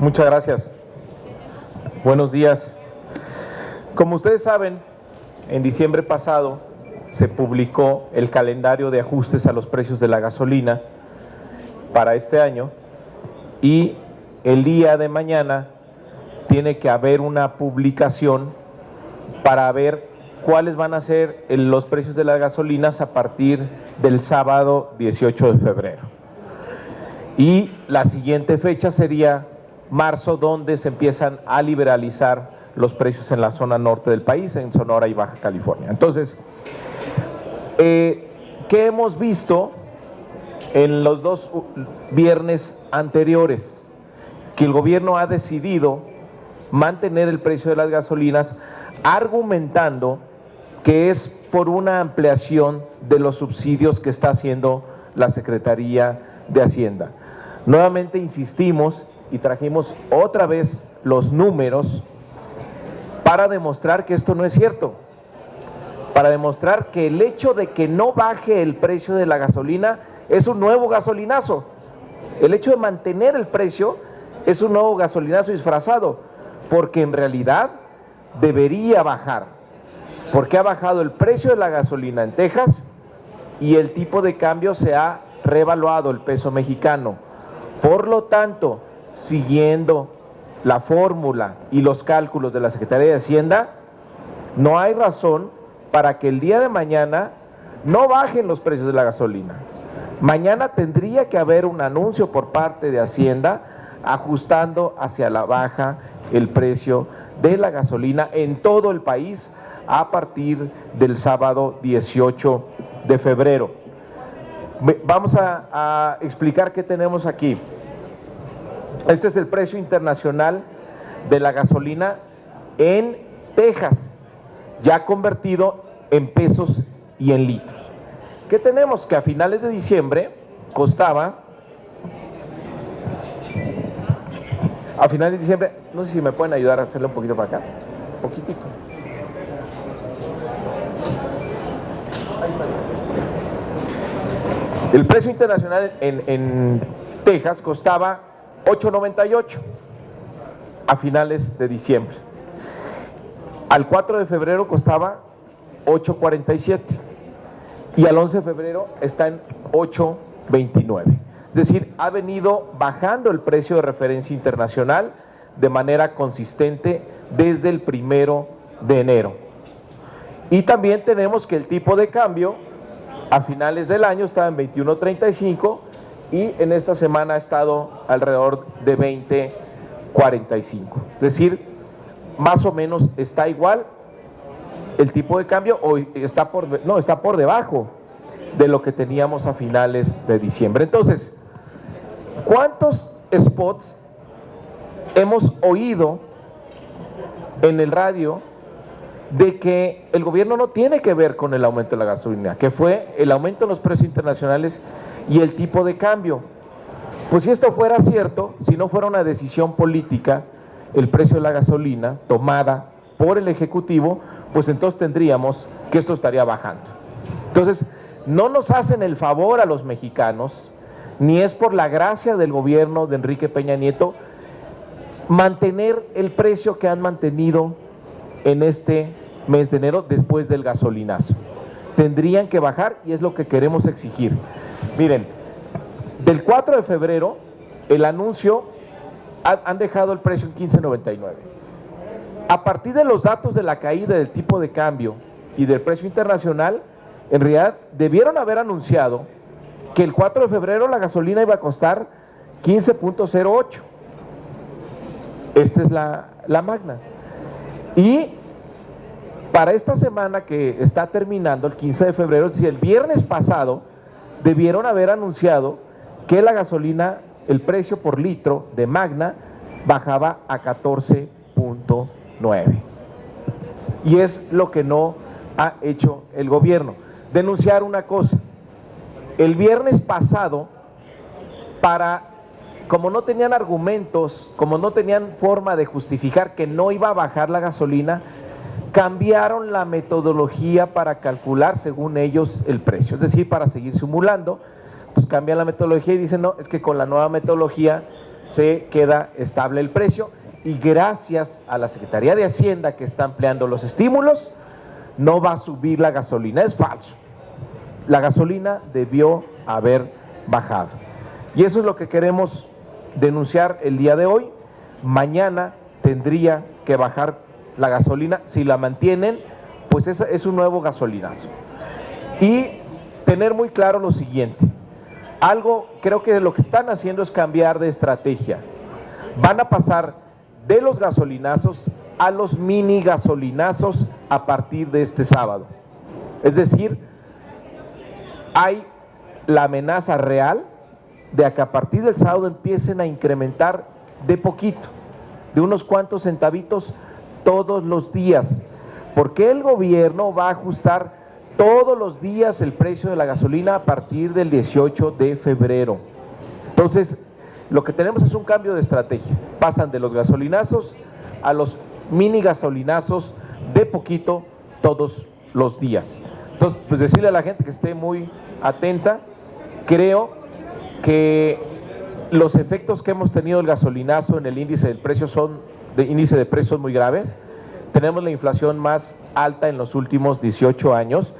Muchas gracias. Buenos días. Como ustedes saben, en diciembre pasado se publicó el calendario de ajustes a los precios de la gasolina para este año y el día de mañana tiene que haber una publicación para ver cuáles van a ser los precios de las gasolinas a partir del sábado 18 de febrero. Y la siguiente fecha sería marzo, donde se empiezan a liberalizar los precios en la zona norte del país, en Sonora y Baja California. Entonces, ¿qué hemos visto en los dos viernes anteriores? Que el gobierno ha decidido mantener el precio de las gasolinas, argumentando que es por una ampliación de los subsidios que está haciendo la Secretaría de Hacienda. Nuevamente insistimos y trajimos otra vez los números para demostrar que esto no es cierto, para demostrar que el hecho de que no baje el precio de la gasolina es un nuevo gasolinazo. El hecho de mantener el precio es un nuevo gasolinazo disfrazado, porque en realidad debería bajar, porque ha bajado el precio de la gasolina en Texas y el tipo de cambio se ha revaluado, el peso mexicano. Por lo tanto, siguiendo la fórmula y los cálculos de la Secretaría de Hacienda, no hay razón para que el día de mañana no bajen los precios de la gasolina. Mañana tendría que haber un anuncio por parte de Hacienda ajustando hacia la baja el precio de la gasolina en todo el país a partir del sábado 18 de febrero. Vamos a explicar qué tenemos aquí. Este es el precio internacional de la gasolina en Texas, ya convertido en pesos y en litros. ¿Qué tenemos? Que a finales de diciembre costaba, no sé si me pueden ayudar a hacerle un poquito para acá, un poquitito. El precio internacional en Texas costaba $8.98 a finales de diciembre. Al 4 de febrero costaba $8.47 y al 11 de febrero está en $8.29. Es decir, ha venido bajando el precio de referencia internacional de manera consistente desde el 1 de enero. Y también tenemos que el tipo de cambio a finales del año estaba en 21.35 y en esta semana ha estado alrededor de 20.45. Es decir, más o menos está igual el tipo de cambio o está por debajo de lo que teníamos a finales de diciembre. Entonces, ¿cuántos spots hemos oído en el radio de que el gobierno no tiene que ver con el aumento de la gasolina, que fue el aumento en los precios internacionales y el tipo de cambio? Pues si esto fuera cierto, si no fuera una decisión política, el precio de la gasolina tomada por el Ejecutivo, pues entonces tendríamos que esto estaría bajando. Entonces, no nos hacen el favor a los mexicanos, ni es por la gracia del gobierno de Enrique Peña Nieto, mantener el precio que han mantenido en este mes de enero después del gasolinazo. Tendrían que bajar y es lo que queremos exigir. Miren, del 4 de febrero, el anuncio han dejado el precio en $15.99. A partir de los datos de la caída del tipo de cambio y del precio internacional, en realidad debieron haber anunciado que el 4 de febrero la gasolina iba a costar 15.08. Esta es la magna. Y para esta semana que está terminando, el 15 de febrero, es decir, el viernes pasado, debieron haber anunciado que la gasolina, el precio por litro de magna, bajaba a 14.9. Y es lo que no ha hecho el gobierno. Denunciar una cosa. El viernes pasado, como no tenían argumentos, como no tenían forma de justificar que no iba a bajar la gasolina, cambiaron la metodología para calcular, según ellos, el precio. Es decir, para seguir simulando, pues cambian la metodología y dicen, no, es que con la nueva metodología se queda estable el precio y gracias a la Secretaría de Hacienda que está ampliando los estímulos, no va a subir la gasolina. Es falso. La gasolina debió haber bajado. Y eso es lo que queremos denunciar el día de hoy. Mañana tendría que bajar la gasolina. Si la mantienen, pues es un nuevo gasolinazo. Y tener muy claro lo siguiente. Creo que lo que están haciendo es cambiar de estrategia. Van a pasar de los gasolinazos a los mini gasolinazos a partir de este sábado. Es decir, hay la amenaza real de que a partir del sábado empiecen a incrementar de poquito, de unos cuantos centavitos todos los días, porque el gobierno va a ajustar todos los días el precio de la gasolina a partir del 18 de febrero. Entonces, lo que tenemos es un cambio de estrategia. Pasan de los gasolinazos a los mini gasolinazos de poquito todos los días. Entonces, pues decirle a la gente que esté muy atenta. Creo que los efectos que hemos tenido el gasolinazo en el índice de precios son muy graves. Tenemos la inflación más alta en los últimos 18 años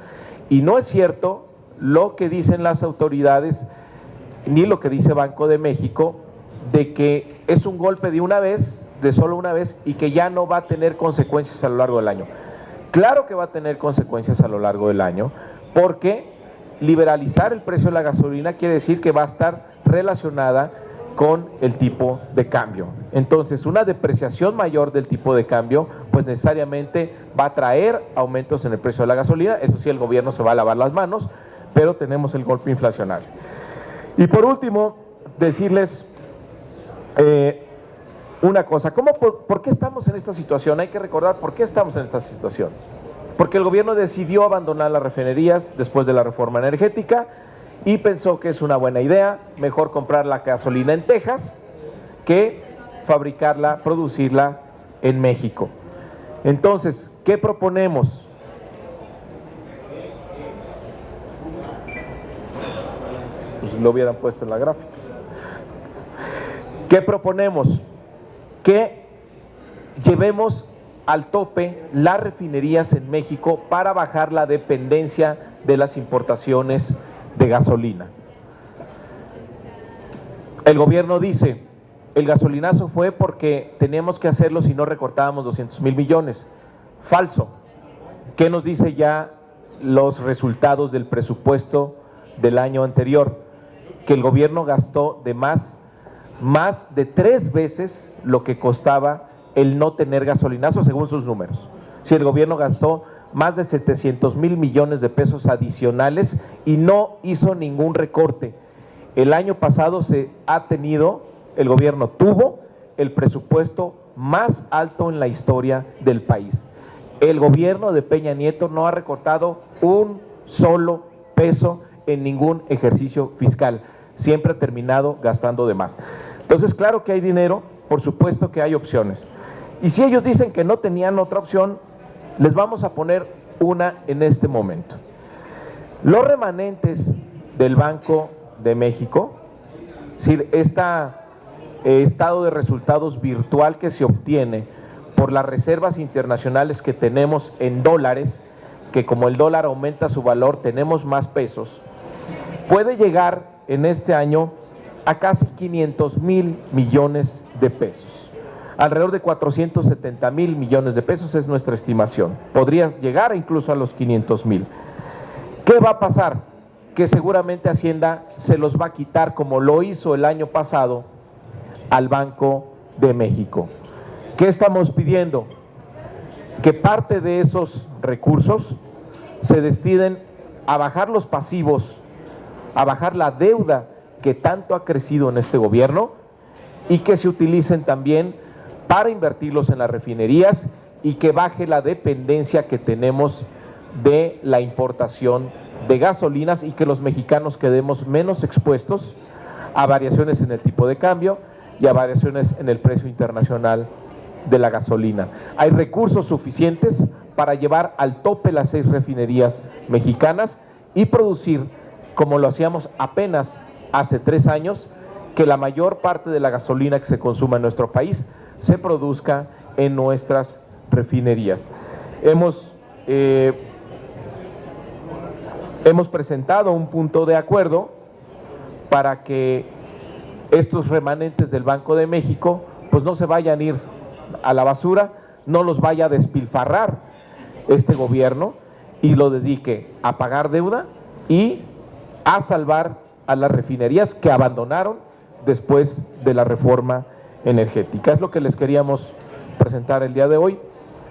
y no es cierto lo que dicen las autoridades ni lo que dice Banco de México de que es un golpe de una vez, de solo una vez y que ya no va a tener consecuencias a lo largo del año. Claro que va a tener consecuencias a lo largo del año porque liberalizar el precio de la gasolina quiere decir que va a estar relacionada con el tipo de cambio. Entonces, una depreciación mayor del tipo de cambio, pues necesariamente va a traer aumentos en el precio de la gasolina. Eso sí, el gobierno se va a lavar las manos, pero tenemos el golpe inflacionario. Y por último, decirles una cosa. ¿Por qué estamos en esta situación? Hay que recordar por qué estamos en esta situación. Porque el gobierno decidió abandonar las refinerías después de la reforma energética y pensó que es una buena idea, mejor comprar la gasolina en Texas que fabricarla, producirla en México. Entonces, ¿qué proponemos? Pues lo hubieran puesto en la gráfica. ¿Qué proponemos? Que llevemos al tope las refinerías en México para bajar la dependencia de las importaciones de gasolina. El gobierno dice, el gasolinazo fue porque teníamos que hacerlo si no recortábamos 200,000 millones. Falso. ¿Qué nos dice ya los resultados del presupuesto del año anterior? Que el gobierno gastó de más de 3 veces lo que costaba el no tener gasolinazo según sus números. Si el gobierno gastó más de 700,000 millones de pesos adicionales y no hizo ningún recorte. El año pasado el gobierno tuvo el presupuesto más alto en la historia del país. El gobierno de Peña Nieto no ha recortado un solo peso en ningún ejercicio fiscal. Siempre ha terminado gastando de más. Entonces, claro que hay dinero, por supuesto que hay opciones. Y si ellos dicen que no tenían otra opción, les vamos a poner una en este momento. Los remanentes del Banco de México, es decir, estado de resultados virtual que se obtiene por las reservas internacionales que tenemos en dólares, que como el dólar aumenta su valor, tenemos más pesos, puede llegar en este año a casi 500,000 millones de pesos. Alrededor de 470,000 millones de pesos es nuestra estimación. Podría llegar incluso a los 500,000. ¿Qué va a pasar? Que seguramente Hacienda se los va a quitar, como lo hizo el año pasado, al Banco de México. ¿Qué estamos pidiendo? Que parte de esos recursos se destinen a bajar los pasivos, a bajar la deuda que tanto ha crecido en este gobierno y que se utilicen también para invertirlos en las refinerías y que baje la dependencia que tenemos de la importación de gasolinas y que los mexicanos quedemos menos expuestos a variaciones en el tipo de cambio y a variaciones en el precio internacional de la gasolina. Hay recursos suficientes para llevar al tope las 6 refinerías mexicanas y producir, como lo hacíamos apenas hace 3 años, que la mayor parte de la gasolina que se consuma en nuestro país se produzca en nuestras refinerías. Hemos presentado un punto de acuerdo para que estos remanentes del Banco de México pues no se vayan a ir a la basura, no los vaya a despilfarrar este gobierno y lo dedique a pagar deuda y a salvar a las refinerías que abandonaron después de la reforma energética. Es lo que les queríamos presentar el día de hoy.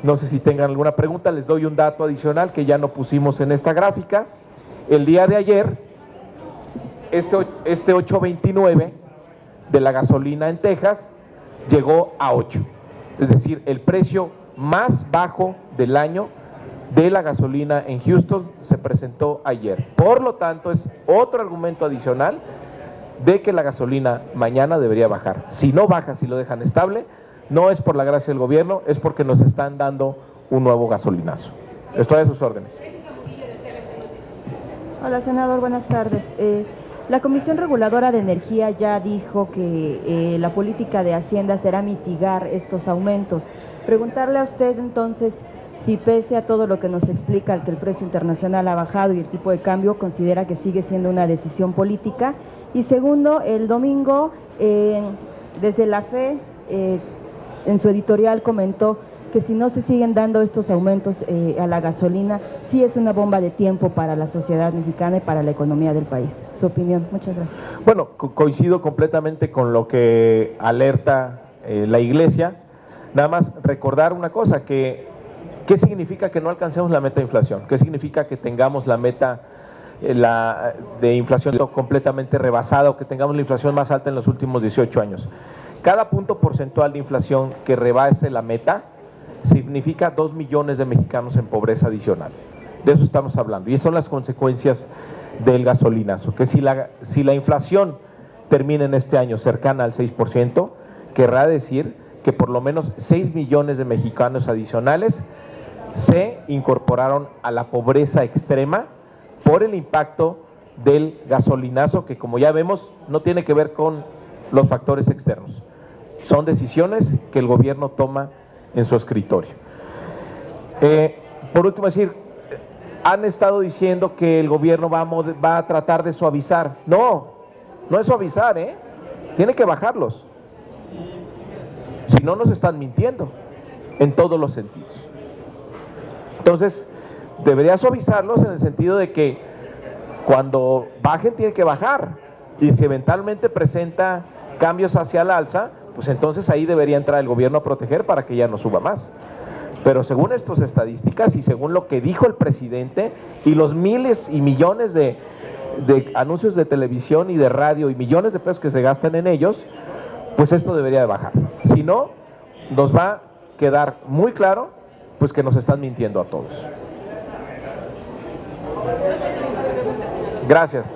No sé si tengan alguna pregunta, les doy un dato adicional que ya no pusimos en esta gráfica. El día de ayer, este 8.29 de la gasolina en Texas llegó a 8. Es decir, el precio más bajo del año de la gasolina en Houston se presentó ayer. Por lo tanto, es otro argumento adicional de que la gasolina mañana debería bajar. Si no baja, si lo dejan estable, no es por la gracia del gobierno, es porque nos están dando un nuevo gasolinazo. Estoy a sus órdenes. Hola, senador, buenas tardes. La Comisión Reguladora de Energía ya dijo que la política de Hacienda será mitigar estos aumentos. Preguntarle a usted entonces si pese a todo lo que nos explica que el precio internacional ha bajado y el tipo de cambio, considera que sigue siendo una decisión política. Y segundo, el domingo, desde la FE, en su editorial comentó que si no se siguen dando estos aumentos a la gasolina, sí es una bomba de tiempo para la sociedad mexicana y para la economía del país. Su opinión. Muchas gracias. Bueno, coincido completamente con lo que alerta la Iglesia. Nada más recordar una cosa, ¿qué significa que no alcancemos la meta de inflación? ¿Qué significa que tengamos la meta de inflación completamente rebasada o que tengamos la inflación más alta en los últimos 18 años? Cada punto porcentual de inflación que rebase la meta significa 2 millones de mexicanos en pobreza adicional. De eso estamos hablando. Y esas son las consecuencias del gasolinazo. Que si la inflación termina en este año cercana al 6%, querrá decir que por lo menos 6 millones de mexicanos adicionales se incorporaron a la pobreza extrema por el impacto del gasolinazo, que como ya vemos no tiene que ver con los factores externos. Son decisiones que el gobierno toma en su escritorio. Por último, decir, han estado diciendo que el gobierno va a tratar de suavizar. No es suavizar, tiene que bajarlos. Si no, nos están mintiendo en todos los sentidos. Entonces, debería suavizarlos en el sentido de que cuando bajen tiene que bajar, y si eventualmente presenta cambios hacia el alza, pues entonces ahí debería entrar el gobierno a proteger para que ya no suba más. Pero según estas estadísticas y según lo que dijo el presidente y los miles y millones de anuncios de televisión y de radio y millones de pesos que se gastan en ellos, pues esto debería de bajar. Si no, nos va a quedar muy claro pues que nos están mintiendo a todos. Gracias.